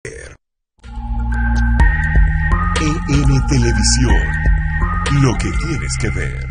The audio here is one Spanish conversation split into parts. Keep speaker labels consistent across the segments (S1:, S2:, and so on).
S1: EN Televisión, lo que tienes que ver.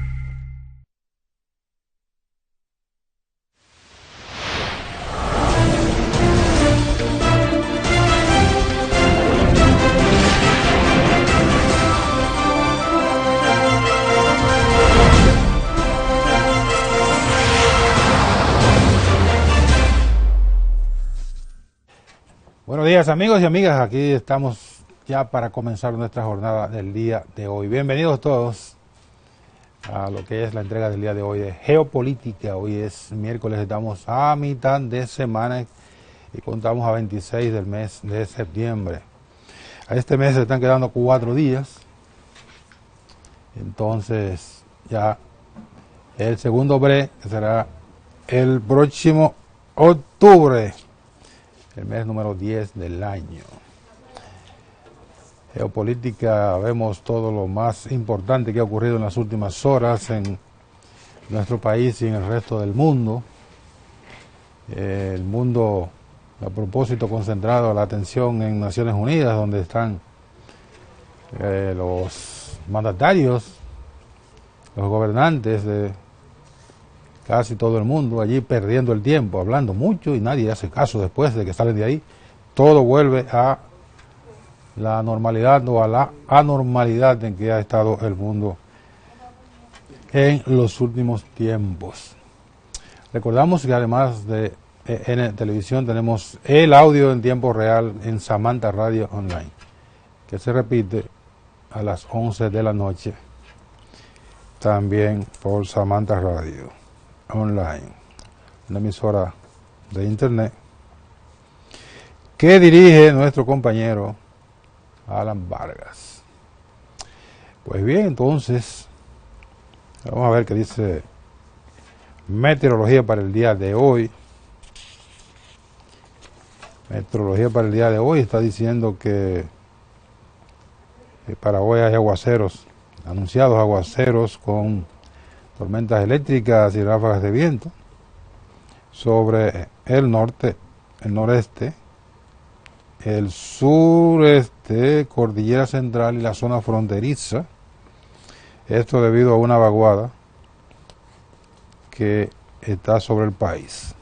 S2: Buenos días amigos y amigas, aquí estamos ya para comenzar nuestra jornada del día de hoy. Bienvenidos todos a lo que es la entrega del día de hoy de Geopolítica. Hoy es miércoles, estamos a mitad de semana y contamos a 26 del mes de septiembre. A este mes se están quedando 4 días, entonces ya el segundo bre, que será el próximo octubre, el mes número 10 del año. Geopolítica, vemos todo lo más importante que ha ocurrido en las últimas horas en nuestro país y en el resto del mundo. El mundo, a propósito, concentrado la atención en Naciones Unidas, donde están los mandatarios, los gobernantes de casi todo el mundo allí perdiendo el tiempo, hablando mucho y nadie hace caso. Después de que salen de ahí, todo vuelve a la normalidad o a la anormalidad en que ha estado el mundo en los últimos tiempos. Recordamos que además de en televisión tenemos el audio en tiempo real en Samantha Radio Online, que se repite a las 11 de la noche, también por Samantha Radio Online, una emisora de internet que dirige nuestro compañero Alan Vargas. Pues bien, entonces vamos a ver qué dice meteorología para el día de hoy. Meteorología para el día de hoy está diciendo que para hoy hay aguaceros, anunciados aguaceros con tormentas eléctricas y ráfagas de viento sobre el norte, el noreste, el sureste, cordillera central y la zona fronteriza. Esto debido a una vaguada que está sobre el país.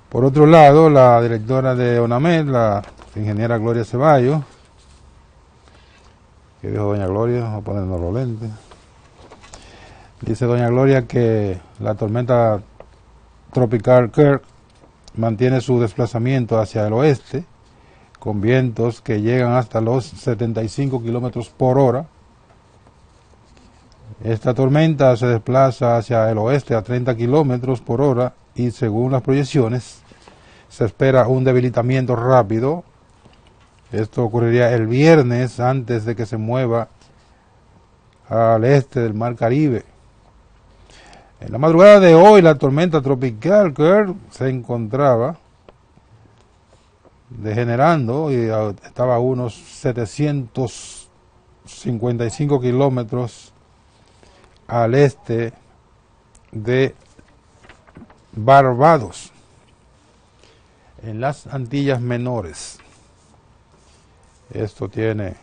S2: Por otro lado, la directora de ONAMED, la ingeniera Gloria Ceballos, ¿qué dijo doña Gloria? Vamos a ponernos los lentes. Dice doña Gloria que la tormenta tropical Kirk mantiene su desplazamiento hacia el oeste con vientos que llegan hasta los 75 kilómetros por hora. Esta tormenta se desplaza hacia el oeste a 30 kilómetros por hora y según las proyecciones se espera un debilitamiento rápido. Esto ocurriría el viernes antes de que se mueva al este del Mar Caribe. En la madrugada de hoy, la tormenta tropical Kirk se encontraba degenerando y estaba a unos 755 kilómetros al este de Barbados, en las Antillas Menores. Esto tiene...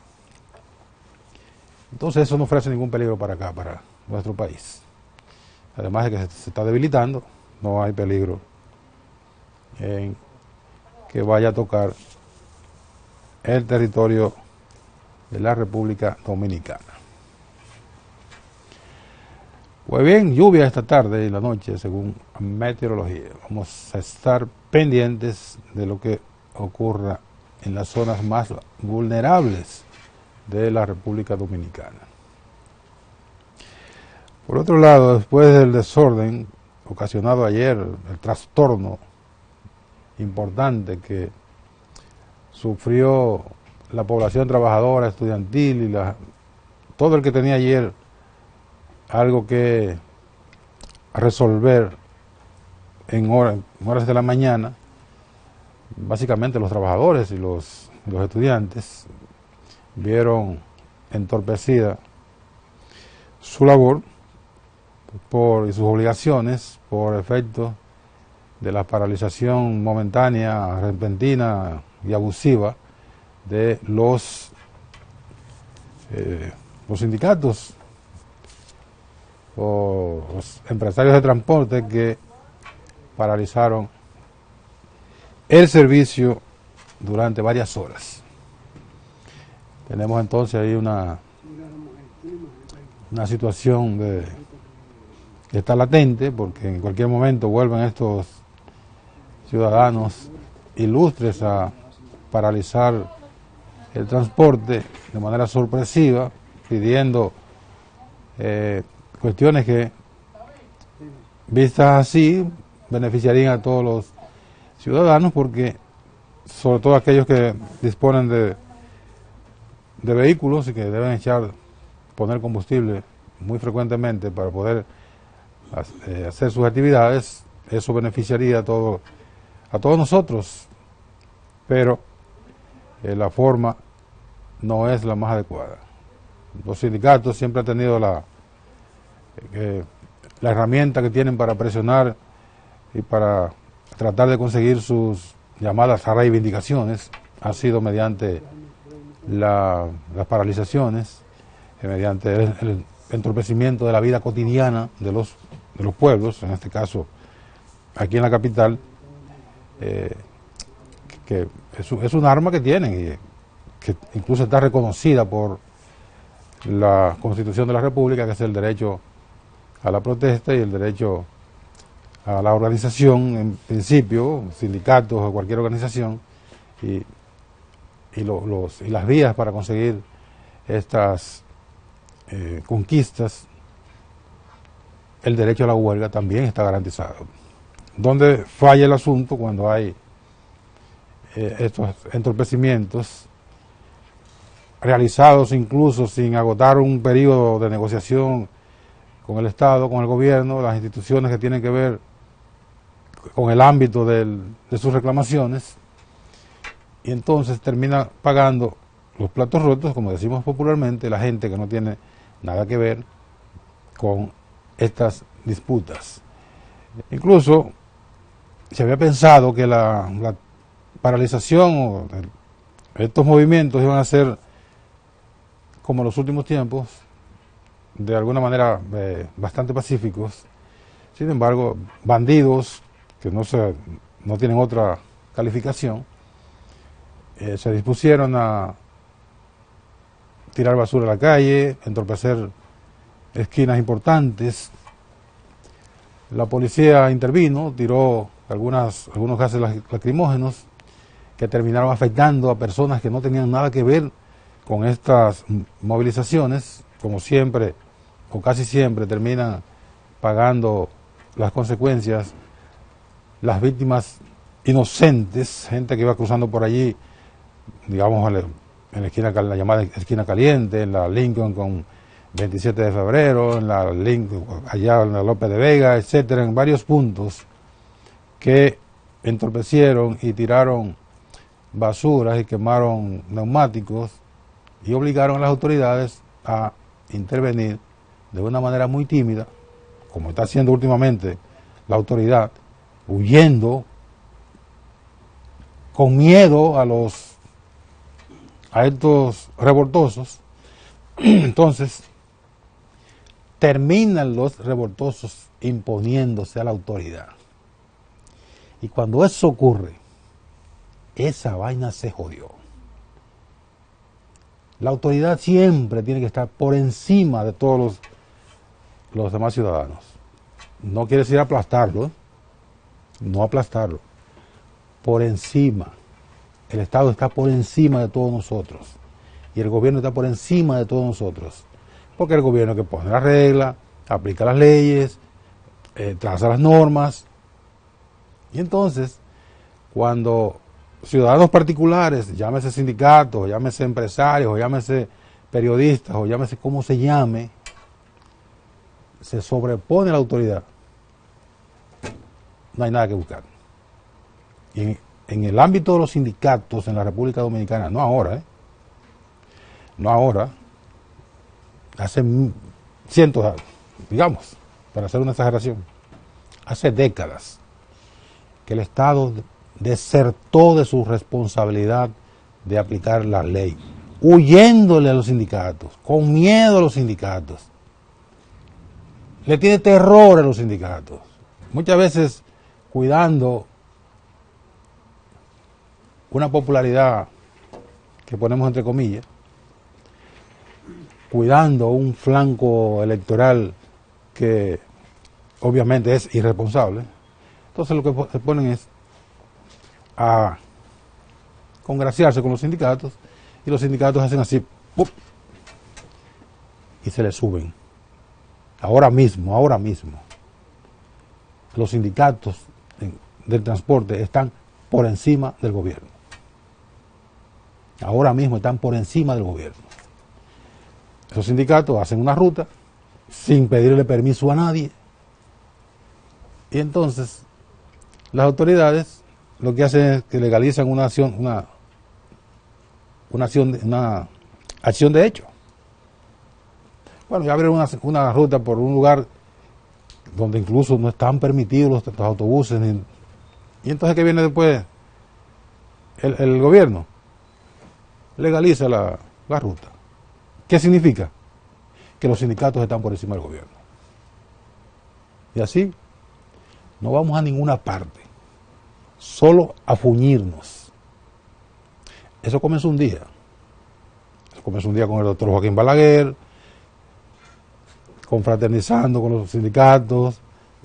S2: Entonces eso no ofrece ningún peligro para acá, para nuestro país. Además de que se está debilitando, no hay peligro en que vaya a tocar el territorio de la República Dominicana. Pues bien, lluvia esta tarde y la noche, según meteorología. Vamos a estar pendientes de lo que ocurra en las zonas más vulnerables de la República Dominicana. Por otro lado, después del desorden ocasionado ayer, el trastorno importante que sufrió la población trabajadora, estudiantil y todo el que tenía ayer algo que resolver en horas de la mañana, básicamente los trabajadores y los estudiantes vieron entorpecida su labor y sus obligaciones por efecto de la paralización momentánea, repentina y abusiva de los sindicatos o los empresarios de transporte que paralizaron el servicio durante varias horas. Tenemos entonces ahí una situación que está latente, porque en cualquier momento vuelven estos ciudadanos ilustres a paralizar el transporte de manera sorpresiva, pidiendo cuestiones que, vistas así, beneficiarían a todos los ciudadanos, porque sobre todo aquellos que disponen de vehículos y que deben poner combustible muy frecuentemente para poder hacer sus actividades, eso beneficiaría a todos nosotros, pero la forma no es la más adecuada. Los sindicatos siempre han tenido la herramienta que tienen para presionar y para tratar de conseguir sus llamadas reivindicaciones, ha sido mediante las paralizaciones, mediante el entorpecimiento de la vida cotidiana de los pueblos, en este caso aquí en la capital, que es un arma que tienen y que incluso está reconocida por la Constitución de la República, que es el derecho a la protesta y el derecho a la organización, en principio, sindicatos o cualquier organización, y las vías para conseguir estas conquistas. El derecho a la huelga también está garantizado. ¿Dónde falla el asunto? Cuando hay estos entorpecimientos realizados incluso sin agotar un periodo de negociación con el Estado, con el gobierno, las instituciones que tienen que ver con el ámbito de sus reclamaciones, y entonces termina pagando los platos rotos, como decimos popularmente, la gente que no tiene nada que ver con estas disputas. Incluso se había pensado que la paralización o estos movimientos iban a ser, como en los últimos tiempos, de alguna manera bastante pacíficos. Sin embargo, bandidos que no tienen otra calificación, se dispusieron a tirar basura a la calle, entorpecer esquinas importantes. La policía intervino, tiró algunos gases lacrimógenos que terminaron afectando a personas que no tenían nada que ver con estas movilizaciones. Como siempre, o casi siempre, terminan pagando las consecuencias las víctimas inocentes, gente que iba cruzando por allí, digamos, en la esquina, la llamada esquina caliente, en la Lincoln con 27 de febrero, en la Lincoln, allá en la López de Vega, etcétera, en varios puntos que entorpecieron y tiraron basuras y quemaron neumáticos y obligaron a las autoridades a intervenir de una manera muy tímida, como está haciendo últimamente la autoridad, huyendo con miedo a estos revoltosos. Entonces terminan los revoltosos imponiéndose a la autoridad, y cuando eso ocurre, esa vaina se jodió. La autoridad siempre tiene que estar por encima de todos los demás ciudadanos. No quiere decir aplastarlo, no aplastarlo, por encima. El Estado está por encima de todos nosotros y el gobierno está por encima de todos nosotros, porque el gobierno es que pone la regla, aplica las leyes, traza las normas. Y entonces, cuando ciudadanos particulares, llámese sindicatos, o llámese empresarios, o llámese periodistas, o llámese como se llame, se sobrepone a la autoridad, no hay nada que buscar. Y en el ámbito de los sindicatos en la República Dominicana, no ahora, no ahora, hace cientos de años, digamos, para hacer una exageración, hace décadas que el Estado desertó de su responsabilidad de aplicar la ley, huyéndole a los sindicatos, con miedo a los sindicatos. Le tiene terror a los sindicatos. Muchas veces cuidando una popularidad que ponemos entre comillas, cuidando un flanco electoral que obviamente es irresponsable. Entonces lo que se ponen es a congraciarse con los sindicatos y los sindicatos hacen así, ¡pum!, y se les suben. Ahora mismo, los sindicatos del transporte están por encima del gobierno. Ahora mismo están por encima del gobierno. Esos sindicatos hacen una ruta sin pedirle permiso a nadie. Y entonces las autoridades lo que hacen es que legalizan una acción de hecho. Bueno, ya abrieron una ruta por un lugar donde incluso no están permitidos los autobuses. Y entonces, ¿qué viene después? El gobierno legaliza la ruta. ¿Qué significa? Que los sindicatos están por encima del gobierno. Y así no vamos a ninguna parte, solo a fuñirnos. Eso comenzó un día. Eso comenzó un día con el doctor Joaquín Balaguer, confraternizando con los sindicatos,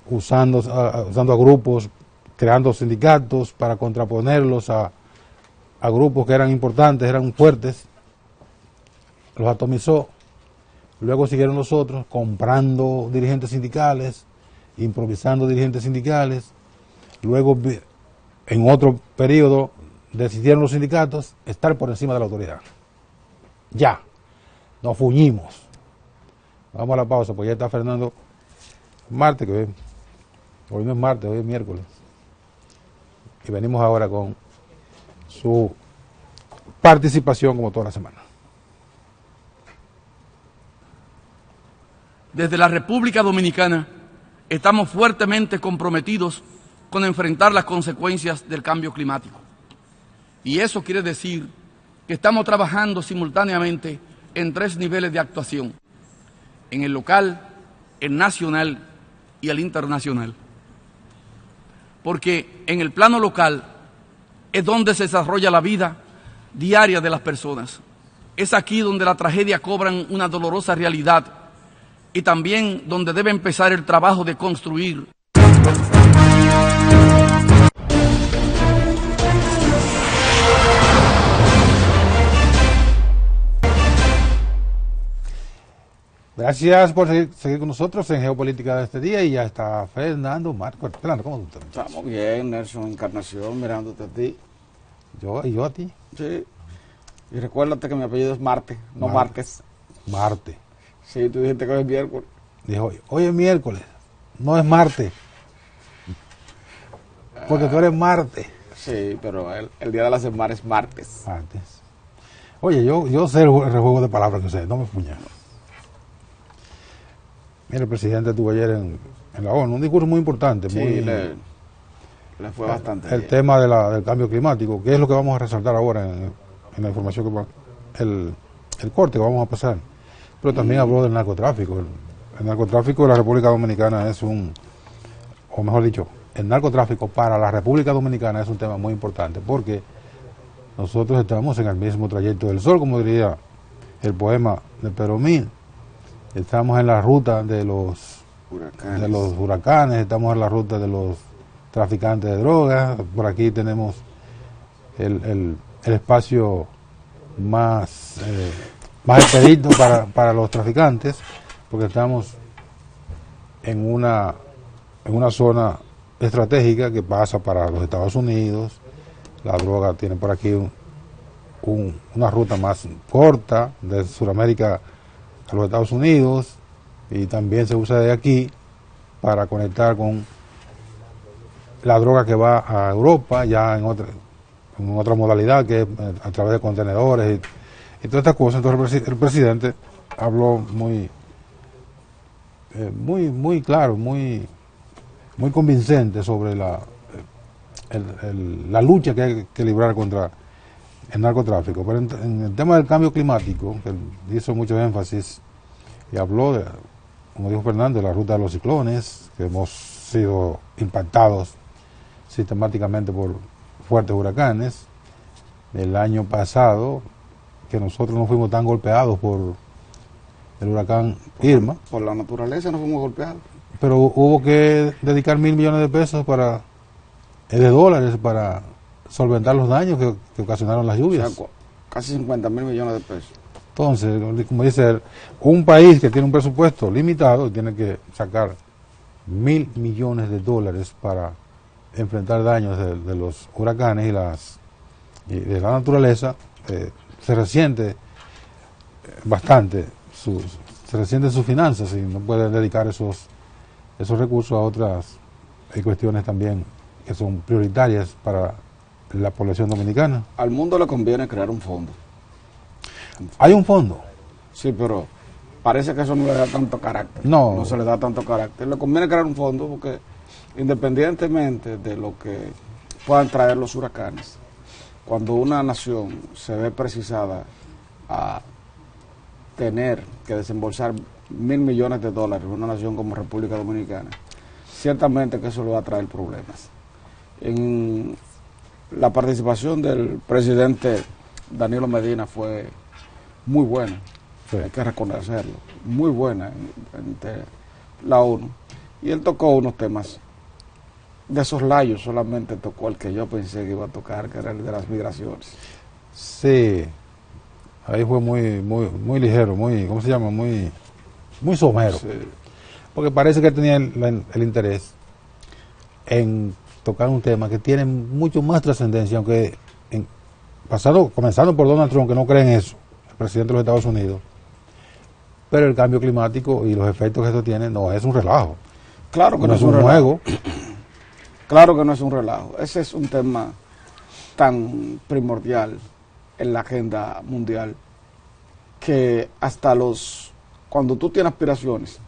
S2: usando a grupos, creando sindicatos para contraponerlos a grupos que eran importantes, eran fuertes, los atomizó. Luego siguieron los otros comprando dirigentes sindicales, improvisando dirigentes sindicales. Luego, en otro periodo, decidieron los sindicatos estar por encima de la autoridad. Ya, nos fuñimos. Vamos a la pausa, pues ya está Fernando Marte, que hoy no es martes, hoy es miércoles. Y venimos ahora con su participación como toda la semana.
S3: Desde la República Dominicana estamos fuertemente comprometidos con enfrentar las consecuencias del cambio climático. Y eso quiere decir que estamos trabajando simultáneamente en 3 niveles de actuación: en el local, el nacional y el internacional. Porque en el plano local es donde se desarrolla la vida diaria de las personas. Es aquí donde la tragedia cobra una dolorosa realidad y también donde debe empezar el trabajo de construir.
S2: Gracias por seguir con nosotros en Geopolítica de este día, y ya está Fernando Marcos. Fernando, ¿cómo tú estás?
S4: Estamos bien, Nelson Encarnación, mirándote a ti.
S2: Yo a ti.
S4: Sí. Y recuérdate que mi apellido es Marte, no Márquez.
S2: Marte.
S4: Sí, tú dijiste que hoy es miércoles.
S2: Dijo, hoy es miércoles, no es Marte. Porque tú eres Marte.
S4: Sí, pero el día de la semana es martes.
S2: Martes. Oye, yo sé el juego de palabras que sé, no me puñan. Mira, el presidente estuvo ayer en la ONU, un discurso muy importante.
S4: Sí,
S2: muy,
S4: le fue bastante
S2: el
S4: bien.
S2: tema del cambio climático, que es lo que vamos a resaltar ahora en la información que va, el corte que vamos a pasar. Pero también habló del narcotráfico. El narcotráfico de la República Dominicana es o mejor dicho, el narcotráfico para la República Dominicana es un tema muy importante, porque nosotros estamos en el mismo trayecto del sol, como diría el poema de Pedro Mil. Estamos en la ruta de los huracanes, estamos en la ruta de los traficantes de drogas. Por aquí tenemos el espacio más expedito para los traficantes, porque estamos en una zona estratégica que pasa para los Estados Unidos. La droga tiene por aquí una ruta más corta de Sudamérica a los Estados Unidos, y también se usa de aquí para conectar con la droga que va a Europa, ya en otra modalidad, que es a través de contenedores y todas estas cosas. Entonces el presidente habló muy claro, muy convincente sobre la lucha que hay que librar contra el narcotráfico. Pero en el tema del cambio climático, que él hizo mucho énfasis y habló, como dijo Fernando, de la ruta de los ciclones, que hemos sido impactados sistemáticamente por fuertes huracanes. El año pasado, que nosotros no fuimos tan golpeados por el huracán Irma.
S4: Por la naturaleza no fuimos golpeados.
S2: Pero hubo que dedicar $1.000 millones de dólares para solventar los daños que ocasionaron las lluvias.
S4: O sea, casi 50.000 millones de pesos.
S2: Entonces, como dice él, un país que tiene un presupuesto limitado tiene que sacar $1.000 millones de dólares para enfrentar daños de los huracanes y de la naturaleza. Se resiente bastante, se resienten sus finanzas y no pueden dedicar esos recursos a otras cuestiones también que son prioritarias para la población dominicana.
S4: Al mundo le conviene crear un fondo.
S2: Hay un fondo.
S4: Sí, pero parece que eso no le da tanto carácter.
S2: No
S4: se le da tanto carácter. Le conviene crear un fondo porque independientemente de lo que puedan traer los huracanes, cuando una nación se ve precisada a tener que desembolsar $1.000 millones de dólares, una nación como República Dominicana, ciertamente que eso le va a traer problemas. En la participación del presidente Danilo Medina fue muy buena, sí. Hay que reconocerlo, muy buena ante la ONU, y él tocó unos temas de soslayo, solamente tocó el que yo pensé que iba a tocar, que era el de las migraciones.
S2: Sí, ahí fue muy ligero, ¿cómo se llama? Muy somero, sí. Porque parece que tenía el interés en tocar un tema que tiene mucho más trascendencia, aunque comenzando por Donald Trump, que no cree en eso, el presidente de los Estados Unidos, pero el cambio climático y los efectos que esto tiene no es un relajo.
S4: Claro que no es un juego. Claro que no es un relajo. Ese es un tema tan primordial en la agenda mundial que hasta cuando tú tienes aspiraciones,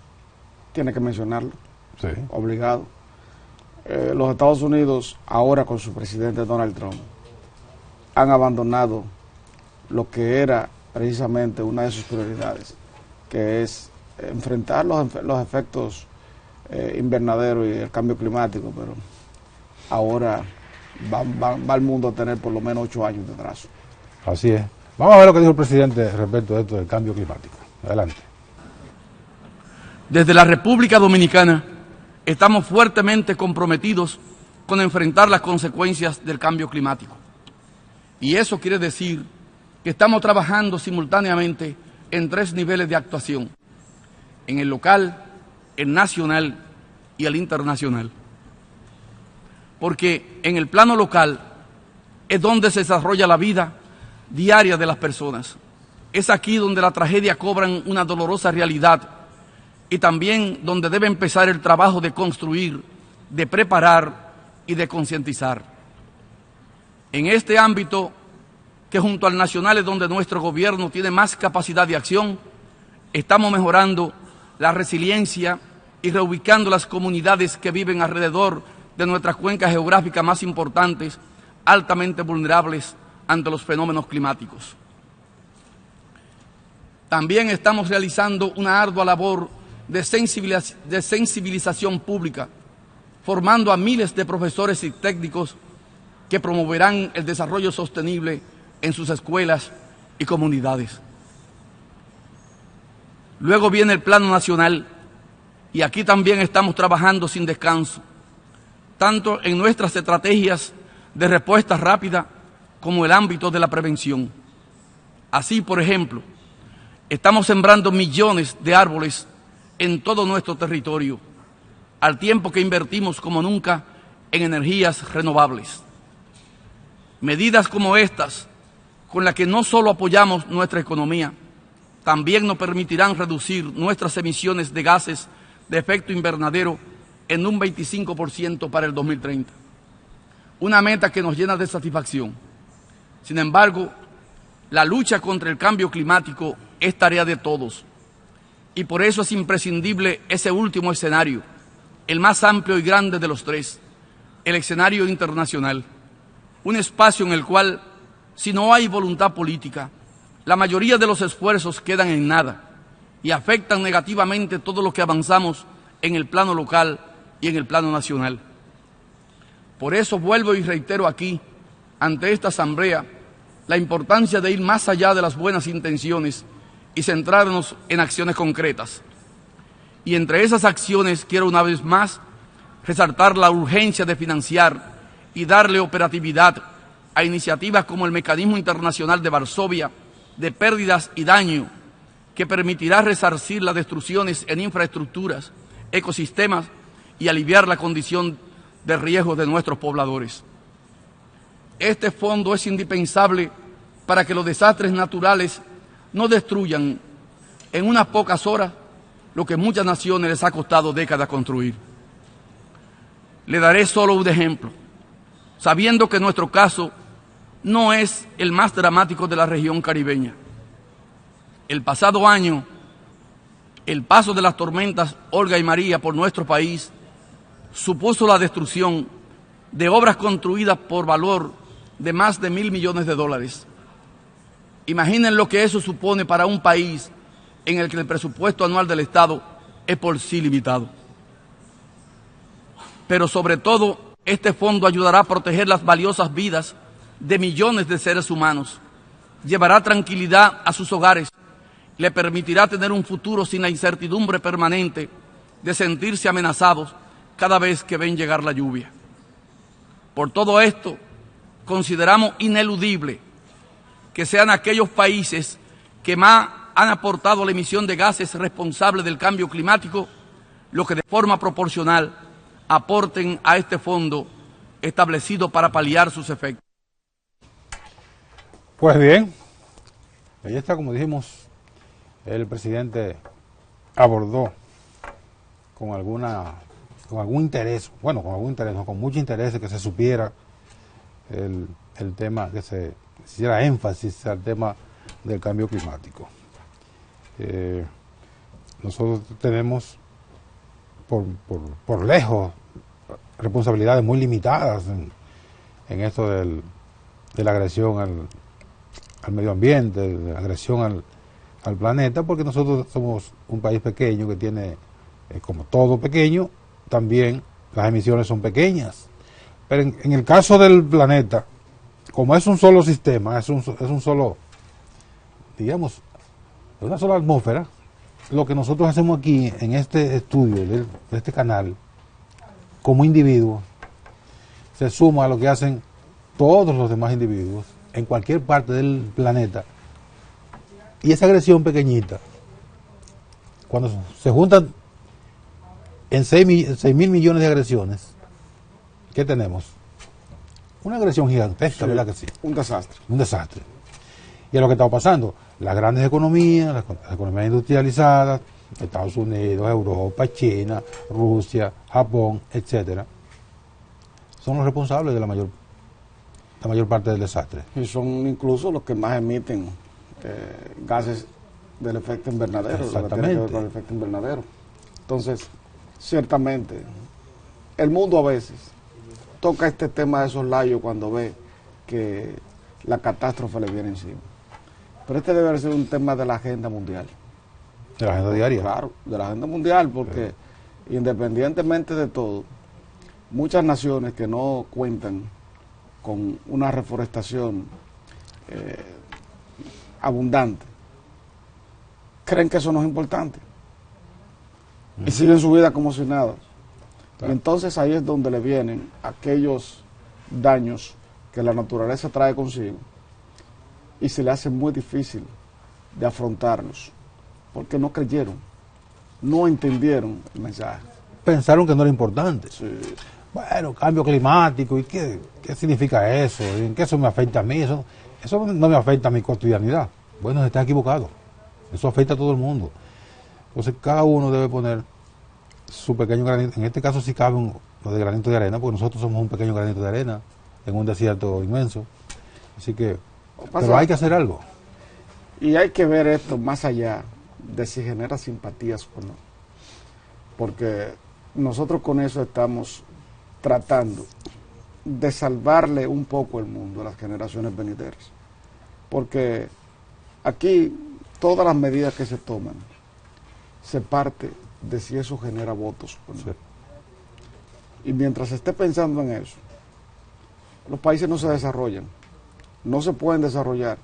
S4: tienes que mencionarlo, sí. Obligado. Los Estados Unidos, ahora con su presidente Donald Trump, han abandonado lo que era precisamente una de sus prioridades, que es enfrentar los efectos invernaderos y el cambio climático, pero ahora va el mundo a tener por lo menos 8 años de atraso.
S2: Así es. Vamos a ver lo que dijo el presidente respecto a esto del cambio climático. Adelante.
S3: Desde la República Dominicana estamos fuertemente comprometidos con enfrentar las consecuencias del cambio climático. Y eso quiere decir que estamos trabajando simultáneamente en 3 niveles de actuación: en el local, el nacional y el internacional. Porque en el plano local es donde se desarrolla la vida diaria de las personas. Es aquí donde la tragedia cobra una dolorosa realidad y también donde debe empezar el trabajo de construir, de preparar y de concientizar. En este ámbito, que junto al nacional es donde nuestro gobierno tiene más capacidad de acción, estamos mejorando la resiliencia y reubicando las comunidades que viven alrededor de nuestras cuencas geográficas más importantes, altamente vulnerables ante los fenómenos climáticos. También estamos realizando una ardua labor de sensibilización pública, formando a miles de profesores y técnicos que promoverán el desarrollo sostenible en sus escuelas y comunidades. Luego viene el plano nacional, y aquí también estamos trabajando sin descanso, tanto en nuestras estrategias de respuesta rápida como el ámbito de la prevención. Así, por ejemplo, estamos sembrando millones de árboles en todo nuestro territorio, al tiempo que invertimos como nunca en energías renovables. Medidas como estas, con las que no solo apoyamos nuestra economía, también nos permitirán reducir nuestras emisiones de gases de efecto invernadero en un 25% para el 2030. Una meta que nos llena de satisfacción. Sin embargo, la lucha contra el cambio climático es tarea de todos, y por eso es imprescindible ese último escenario, el más amplio y grande de los 3, el escenario internacional, un espacio en el cual, si no hay voluntad política, la mayoría de los esfuerzos quedan en nada y afectan negativamente todo lo que avanzamos en el plano local y en el plano nacional. Por eso vuelvo y reitero aquí, ante esta asamblea, la importancia de ir más allá de las buenas intenciones y centrarnos en acciones concretas. Y entre esas acciones quiero una vez más resaltar la urgencia de financiar y darle operatividad a iniciativas como el Mecanismo Internacional de Varsovia de Pérdidas y Daño, que permitirá resarcir las destrucciones en infraestructuras, ecosistemas y aliviar la condición de riesgo de nuestros pobladores. Este fondo es indispensable para que los desastres naturales no destruyan en unas pocas horas lo que muchas naciones les ha costado décadas construir. Le daré solo un ejemplo, sabiendo que nuestro caso no es el más dramático de la región caribeña. El pasado año, el paso de las tormentas Olga y María por nuestro país supuso la destrucción de obras construidas por valor de más de $1.000 millones. Imaginen lo que eso supone para un país en el que el presupuesto anual del Estado es por sí limitado. Pero sobre todo, este fondo ayudará a proteger las valiosas vidas de millones de seres humanos, llevará tranquilidad a sus hogares, le permitirá tener un futuro sin la incertidumbre permanente de sentirse amenazados cada vez que ven llegar la lluvia. Por todo esto, consideramos ineludible que sean aquellos países que más han aportado a la emisión de gases responsables del cambio climático los que de forma proporcional aporten a este fondo establecido para paliar sus efectos.
S2: Pues bien, ahí está, como dijimos, el presidente abordó con algún interés, no, con mucho interés que se supiera el tema, que se hiciera énfasis al tema del cambio climático. Nosotros tenemos por lejos responsabilidades muy limitadas en esto de la agresión al medio ambiente, de la agresión al planeta, porque nosotros somos un país pequeño que tiene, como todo pequeño, también las emisiones son pequeñas. Pero en el caso del planeta, como es un solo sistema, es un solo, digamos, una sola atmósfera, lo que nosotros hacemos aquí en este estudio, de este canal, como individuos, se suma a lo que hacen todos los demás individuos en cualquier parte del planeta. Y esa agresión pequeñita, cuando se juntan en 6.000 millones de agresiones, ¿qué tenemos? Una agresión gigantesca, sí, ¿verdad que sí?
S4: Un desastre.
S2: Un desastre. Y es lo que está pasando. Las grandes economías, las economías industrializadas, Estados Unidos, Europa, China, Rusia, Japón, etcétera, son los responsables de la mayor parte del desastre. Y
S4: son incluso los que más emiten gases del efecto invernadero.
S2: Exactamente.
S4: Lo que tiene que ver con el efecto invernadero. Entonces, ciertamente, el mundo a veces toca este tema de soslayo cuando ve que la catástrofe le viene encima. Pero este debe ser un tema de la agenda mundial.
S2: ¿De la agenda diaria?
S4: Claro, de la agenda mundial, porque independientemente de todo, muchas naciones que no cuentan con una reforestación abundante, creen que eso no es importante y siguen su vida como si nada. Claro. Y entonces ahí es donde le vienen aquellos daños que la naturaleza trae consigo y se le hace muy difícil de afrontarlos, porque no creyeron, no entendieron el mensaje.
S2: Pensaron que no era importante.
S4: Sí.
S2: Bueno, cambio climático, ¿y qué significa eso? ¿En qué eso me afecta a mí? Eso no me afecta a mi cotidianidad. Bueno, está equivocado. Eso afecta a todo el mundo. Entonces cada uno debe poner su pequeño granito. En este caso sí cabe lo de granito de arena, porque nosotros somos un pequeño granito de arena en un desierto inmenso. Así que, pero hay que hacer algo.
S4: Y hay que ver esto más allá de si genera simpatías o no. Porque nosotros con eso estamos tratando de salvarle un poco el mundo a las generaciones venideras. Porque aquí todas las medidas que se toman se parte de si eso genera votos o no. Sí. Y mientras se esté pensando en eso, los países no se desarrollan, no se pueden desarrollar.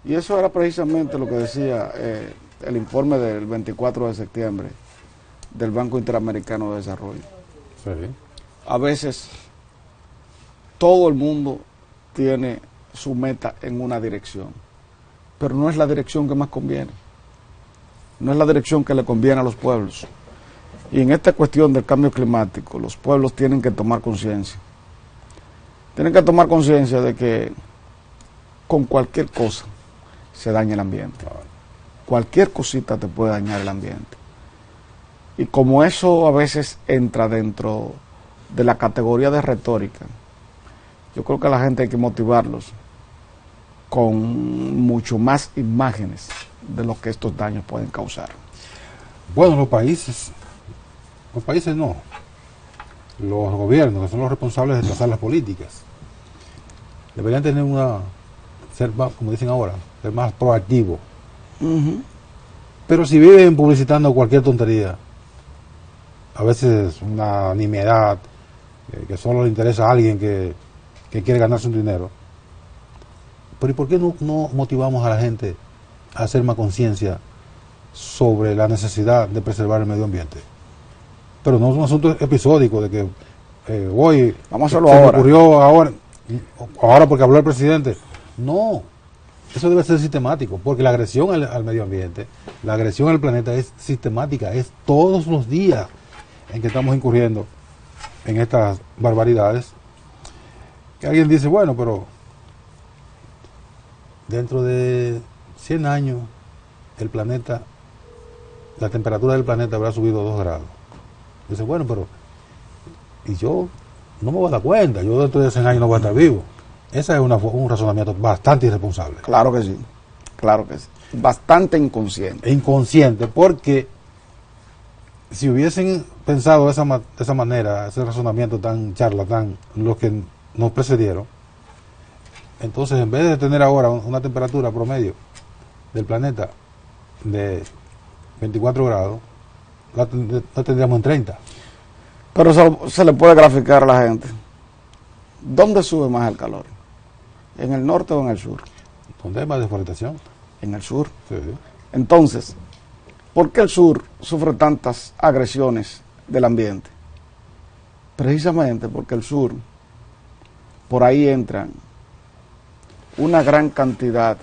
S4: Y eso era precisamente lo que decía el informe del 24 de septiembre del Banco Interamericano de Desarrollo. Sí. A veces todo el mundo tiene su meta en una dirección, pero no es la dirección que más conviene, no es la dirección que le conviene a los pueblos. Y en esta cuestión del cambio climático, los pueblos tienen que tomar conciencia. Tienen que tomar conciencia de que con cualquier cosa se daña el ambiente. Cualquier cosita te puede dañar el ambiente. Y como eso a veces entra dentro de la categoría de retórica, yo creo que a la gente hay que motivarlos con mucho más imágenes de lo que estos daños pueden causar.
S2: Bueno, los países no, los gobiernos, que son los responsables de trazar las políticas, deberían tener ser más, como dicen ahora, ser más proactivos. Pero si viven publicitando cualquier tontería, a veces una nimiedad, que solo le interesa a alguien que quiere ganarse un dinero, pero ¿y por qué no motivamos a la gente a hacer más conciencia sobre la necesidad de preservar el medio ambiente? Pero no es un asunto episódico de que hoy
S4: vamos a hacerlo ahora.
S2: Ocurrió ahora porque habló el presidente. No, eso debe ser sistemático, porque la agresión al medio ambiente, la agresión al planeta es sistemática, es todos los días en que estamos incurriendo en estas barbaridades. Que alguien dice, bueno, pero dentro de 100 años la temperatura del planeta habrá subido 2 grados. Dice, bueno, pero y yo no me voy a dar cuenta, yo dentro de 100 años no voy a estar vivo. Ese es un razonamiento bastante irresponsable.
S4: Claro que sí, bastante inconsciente.
S2: Inconsciente, porque si hubiesen pensado de esa manera, ese razonamiento tan charlatán, los que nos precedieron, entonces en vez de tener ahora una temperatura promedio del planeta de 24 grados, la tendríamos en 30.
S4: Pero se le puede graficar a la gente. ¿Dónde sube más el calor? ¿En el norte o en el sur?
S2: ¿Dónde hay más deforestación?
S4: En el sur.
S2: Sí.
S4: Entonces, ¿por qué el sur sufre tantas agresiones del ambiente? Precisamente porque el sur, por ahí entran una gran cantidad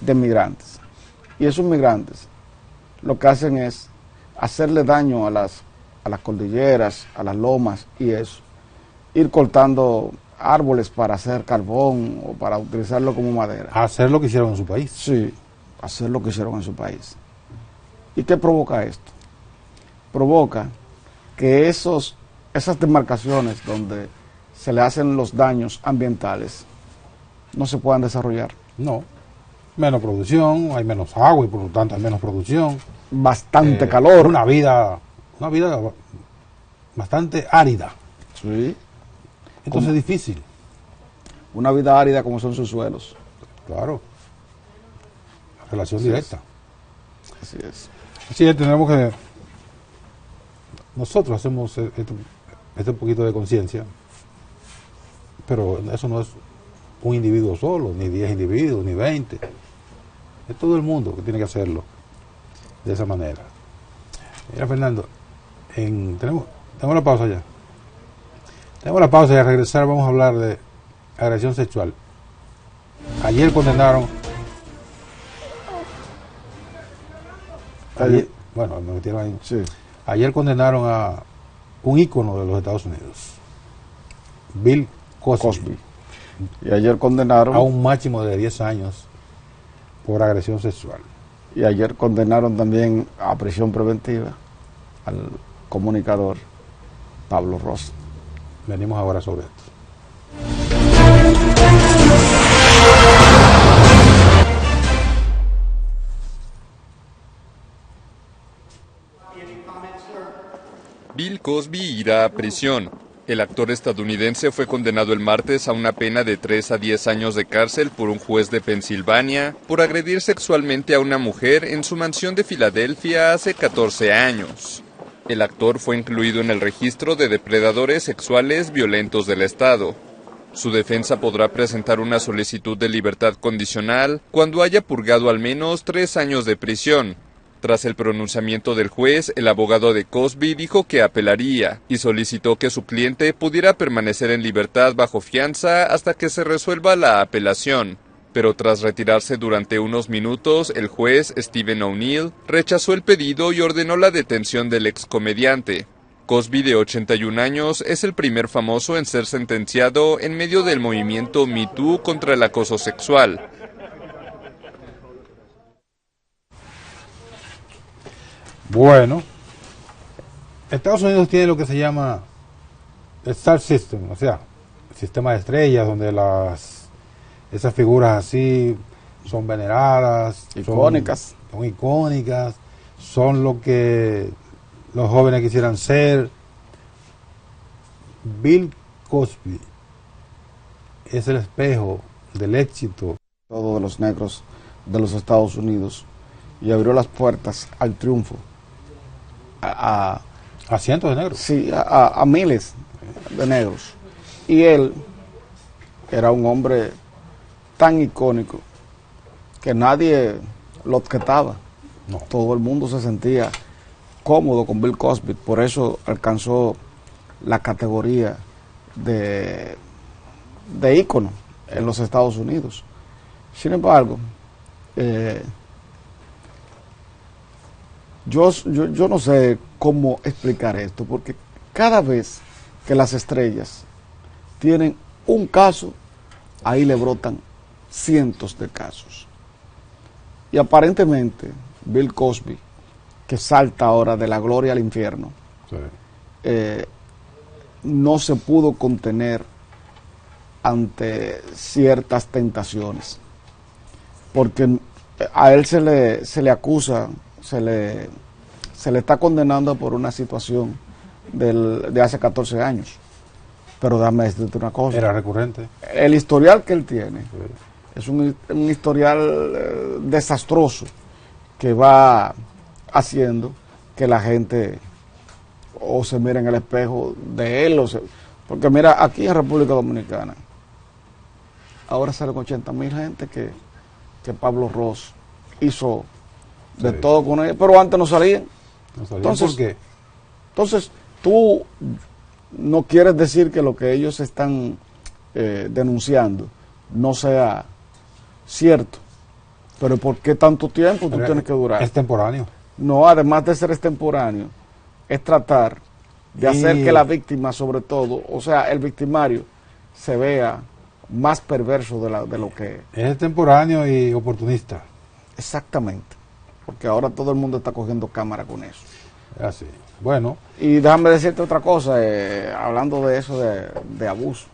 S4: de migrantes. Y esos migrantes lo que hacen es hacerle daño a las cordilleras, a las lomas y eso. Ir cortando árboles para hacer carbón o para utilizarlo como madera.
S2: Hacer lo que hicieron en su país.
S4: Sí, hacer lo que hicieron en su país. ¿Y qué provoca esto? Provoca que esas demarcaciones donde se le hacen los daños ambientales no se puedan desarrollar.
S2: No, menos producción, hay menos agua y por lo tanto hay menos producción.
S4: Bastante calor.
S2: Una vida bastante árida.
S4: Sí.
S2: Entonces es difícil.
S4: Una vida árida como son sus suelos.
S2: Claro. La relación
S4: Así
S2: directa.
S4: Así es.
S2: Así es, tenemos que... Nosotros hacemos este poquito de conciencia, pero eso no es un individuo solo, ni 10 individuos, ni 20. Es todo el mundo que tiene que hacerlo de esa manera. Mira, Fernando, tenemos la pausa ya. Tenemos la pausa y al regresar vamos a hablar de agresión sexual. Ayer condenaron... Bueno, me metieron ahí.
S4: Sí.
S2: Ayer condenaron a un ícono de los Estados Unidos, Bill Cosby.
S4: Y ayer condenaron...
S2: a un máximo de 10 años por agresión sexual.
S4: Y ayer condenaron también a prisión preventiva al comunicador Pablo Rosa.
S2: Venimos ahora sobre esto.
S5: Bill Cosby irá a prisión. El actor estadounidense fue condenado el martes a una pena de 3 a 10 años de cárcel por un juez de Pensilvania por agredir sexualmente a una mujer en su mansión de Filadelfia hace 14 años. El actor fue incluido en el registro de depredadores sexuales violentos del estado. Su defensa podrá presentar una solicitud de libertad condicional cuando haya purgado al menos 3 años de prisión. Tras el pronunciamiento del juez, el abogado de Cosby dijo que apelaría y solicitó que su cliente pudiera permanecer en libertad bajo fianza hasta que se resuelva la apelación. Pero tras retirarse durante unos minutos, el juez Stephen O'Neill rechazó el pedido y ordenó la detención del excomediante. Cosby, de 81 años, es el primer famoso en ser sentenciado en medio del movimiento Me Too contra el acoso sexual.
S2: Bueno, Estados Unidos tiene lo que se llama el Star System, o sea, el sistema de estrellas donde esas figuras así son veneradas,
S4: Icónicas.
S2: son icónicas, son lo que los jóvenes quisieran ser. Bill Cosby es el espejo del éxito.
S4: Todos los negros de los Estados Unidos y abrió las puertas al triunfo.
S2: A cientos de negros.
S4: Sí, a miles de negros. Y él era un hombre tan icónico que nadie lo objetaba.
S2: No.
S4: Todo el mundo se sentía cómodo con Bill Cosby, por eso alcanzó la categoría de ícono en los Estados Unidos. Sin embargo, yo no sé cómo explicar esto, porque cada vez que las estrellas tienen un caso, ahí le brotan cientos de casos. Y aparentemente, Bill Cosby, que salta ahora de la gloria al infierno,
S2: Sí.
S4: no se pudo contener ante ciertas tentaciones, porque a él se le acusa, se le está condenando por una situación de hace 14 años. Pero déjame decirte una cosa.
S2: Era recurrente.
S4: El historial que él tiene
S2: Sí.
S4: es un historial desastroso que va haciendo que la gente o se mire en el espejo de él, porque mira, aquí en República Dominicana ahora salen 80,000 gente que Pablo Ross hizo de
S2: Sí.
S4: todo con ellos, pero antes no salían.
S2: No sabía
S4: Entonces,
S2: por qué.
S4: Entonces, tú no quieres decir que lo que ellos están denunciando no sea cierto, pero ¿por qué tanto tiempo tú
S2: Pero
S4: tienes que durar?
S2: Es temporáneo.
S4: No, además de ser extemporáneo, es tratar de hacer que la víctima, sobre todo, o sea, el victimario, se vea más perverso de lo que
S2: Es extemporáneo y oportunista.
S4: exactamente, porque ahora todo el mundo está cogiendo cámara con eso.
S2: Es así. Bueno,
S4: Y déjame decirte otra cosa, hablando de eso de abuso.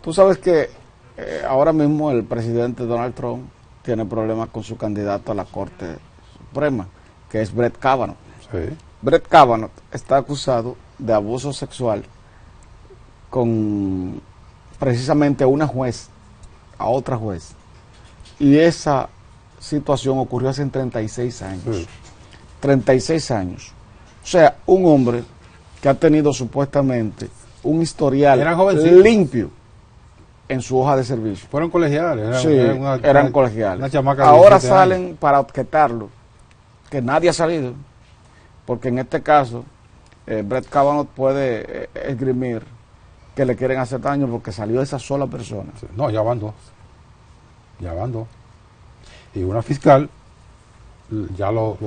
S4: Tú sabes que ahora mismo el presidente Donald Trump tiene problemas con su candidato a la Corte Suprema, que es Brett Kavanaugh.
S2: sí.
S4: Brett Kavanaugh está acusado de abuso sexual con precisamente una juez, a otra juez. Y esa situación ocurrió hace 36 años.
S2: Sí.
S4: 36 años. O sea, un hombre que ha tenido supuestamente un historial
S2: Eran jovencitos.
S4: limpio en su hoja de servicio.
S2: Fueron colegiales.
S4: Sí, eran colegiales.
S2: Una chamaca de
S4: Ahora
S2: 17
S4: salen
S2: años.
S4: para objetarlo, que nadie ha salido, porque en este caso Brett Kavanaugh puede esgrimir que le quieren hacer daño porque salió esa sola persona.
S2: Sí. No, ya van dos. Ya van dos. Y una fiscal ya lo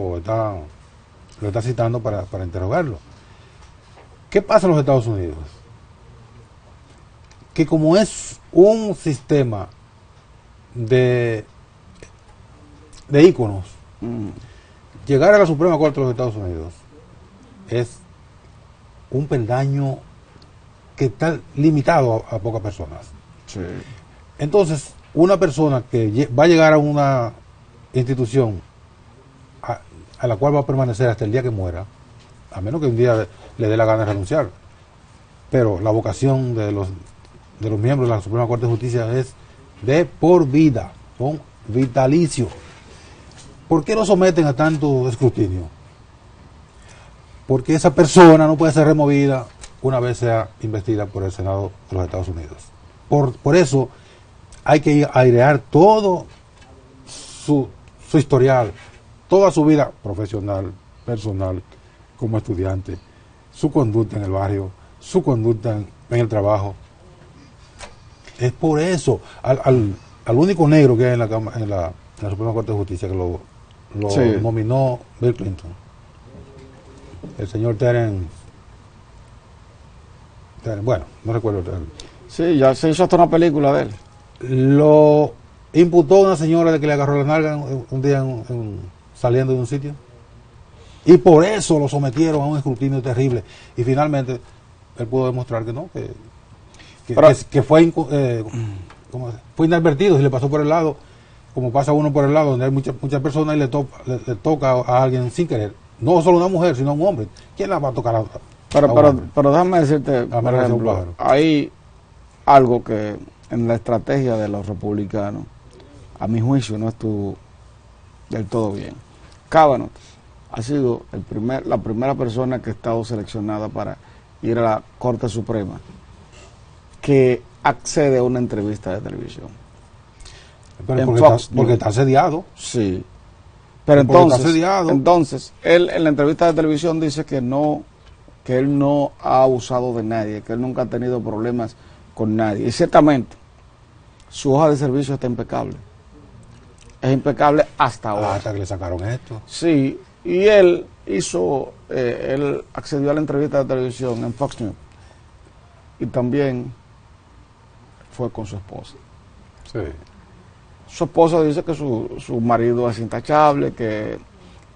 S2: está citando para interrogarlo. ¿Qué pasa en los Estados Unidos? Que como es un sistema de íconos, llegar a la Suprema Corte de los Estados Unidos es un peldaño que está limitado a pocas personas.
S4: Sí.
S2: Entonces, una persona que va a llegar a una institución a la cual va a permanecer hasta el día que muera, a menos que un día le dé la gana de renunciar, pero la vocación de los miembros de la Suprema Corte de Justicia es de por vida, son vitalicio. ¿Por qué lo someten a tanto escrutinio? Porque esa persona no puede ser removida una vez sea investida por el Senado de los Estados Unidos. Por eso hay que airear todo su historial, toda su vida profesional, personal, como estudiante, su conducta en el barrio, su conducta en el trabajo. Es por eso, al único negro que hay en la Suprema Corte de Justicia, que lo
S4: Sí.
S2: nominó Bill Clinton, el señor Terence, bueno, no recuerdo,
S4: Sí, ya se hizo hasta una película de él.
S2: lo imputó una señora de que le agarró la nalga un día saliendo de un sitio, y por eso lo sometieron a un escrutinio terrible, y finalmente él pudo demostrar que no, que fue fue inadvertido, y le pasó por el lado, como pasa uno por el lado donde hay muchas personas y le toca a alguien sin querer, no solo una mujer sino un hombre. ¿Quién la va a tocar a un hombre?
S4: Pero déjame decirte,
S2: A
S4: por
S2: menos que sea un
S4: ejemplo,
S2: pájaro.
S4: hay algo que en la estrategia de los republicanos, a mi juicio, no estuvo del todo bien. Kavanaugh ha sido la primera persona que ha estado seleccionada para ir a la Corte Suprema que accede a una entrevista de televisión.
S2: Pero
S4: en
S2: porque,
S4: Fox
S2: está, porque
S4: News.
S2: está asediado.
S4: Sí. Pero
S2: Porque está
S4: entonces,
S2: asediado.
S4: él en la entrevista de televisión dice que él no ha abusado de nadie, que él nunca ha tenido problemas con nadie. Y ciertamente, su hoja de servicio está impecable. Es impecable hasta ahora.
S2: Hasta que le sacaron esto.
S4: Sí, y él él accedió a la entrevista de televisión en Fox News. Y también fue con su esposa.
S2: Sí.
S4: Su esposa dice que su marido es intachable, que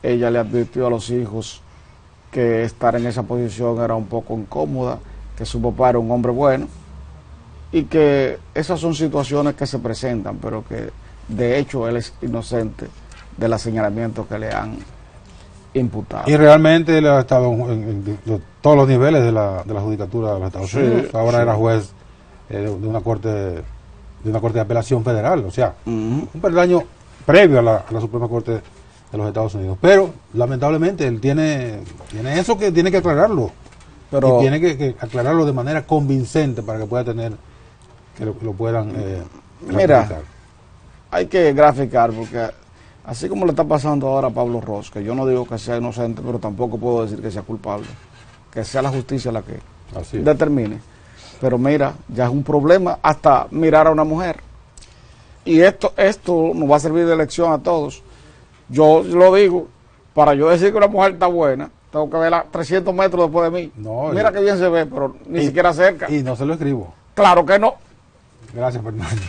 S4: ella le advirtió a los hijos que estar en esa posición era un poco incómoda, que su papá era un hombre bueno, y que esas son situaciones que se presentan, pero que de hecho él es inocente de los señalamientos que le han imputado.
S2: Y realmente él ha estado en todos los niveles de la judicatura de los Estados Unidos. Ahora
S4: sí.
S2: era juez de una corte de apelación federal, o sea,
S4: Ujú.
S2: un peldaño previo a la Suprema Corte de los Estados Unidos. Pero lamentablemente él tiene eso que tiene que aclararlo.
S4: Pero
S2: Y tiene que aclararlo de manera convincente para que pueda tener, que lo puedan
S4: Mira,
S2: ratificar.
S4: hay que graficar, porque así como le está pasando ahora a Pablo Ross, que yo no digo que sea inocente, pero tampoco puedo decir que sea culpable, que sea la justicia la que
S2: Así es.
S4: determine. Pero mira, ya es un problema hasta mirar a una mujer. Y esto nos va a servir de lección a todos. Yo lo digo, para yo decir que una mujer está buena, tengo que verla 300 metros después de mí.
S2: No,
S4: mira que bien se ve, pero ni siquiera cerca.
S2: Y no se lo escribo.
S4: Claro que no.
S2: Gracias, Fernando.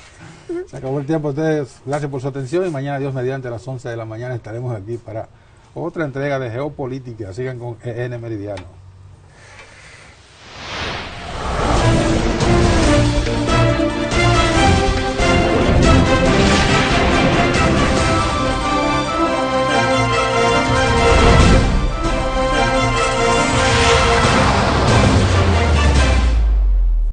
S2: Se acabó el tiempo. Ustedes, gracias por su atención. Y mañana, Dios mediante, a las 11 de la mañana estaremos aquí para otra entrega de Geopolítica. Sigan con EN Meridiano.